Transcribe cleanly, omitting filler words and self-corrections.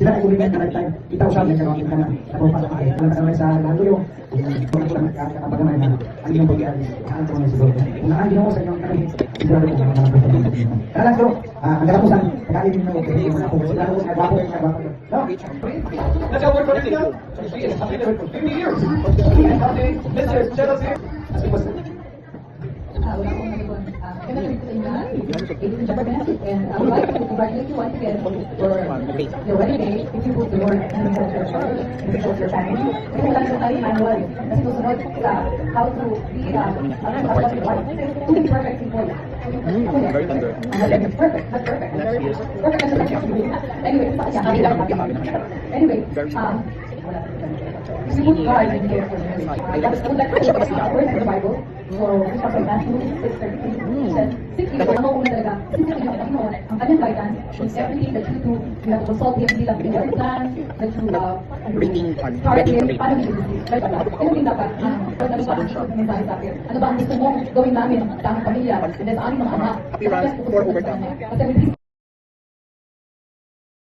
Sila ay ulit na lifetime. Itaw siya may kagawin ka na. Ako pa sa akin. Alam ka naman sa lalo yung kung ako lang nakapagkamay na ang iyong pag-iari. Ang ito mga siguro. Kung nakagin mo sa inyong kami, sigurado ko mga mga kaya lang bro, ang katapusan, kakain din mo okay, yung mga kung sigurado ko nagwapo yung nagwapo. No? That's how we're going to do. 50 years. Mister, shut up here. Wala akong nagawa. Connected sa inyo na. Ladies and gentlemen, and I would like to congratulate you once again for your wedding day. If you put the word and your family, kasi wala na tayo manual. Kasi susunod sa how to be to be perfect in Korea. Very tender. Perfect, not perfect. Perfect as a anyway, anyway, we put God in here for this. I would like to show the word in the Bible. So, Matthew 6:33 seek ye first, ang una talaga, seek ye ang Panginoon, ang kanyang guidance, in everything that you do, you have to consult Him, hindi lang in your plan, that you target Him, paano Him, anything dapat, ano ba ang mensahe sa akin? Ano ba ang gusto mo gawin namin, sa aming pamilya, and then sa aming mga anak, Happy runs, 4 overtime. Kasi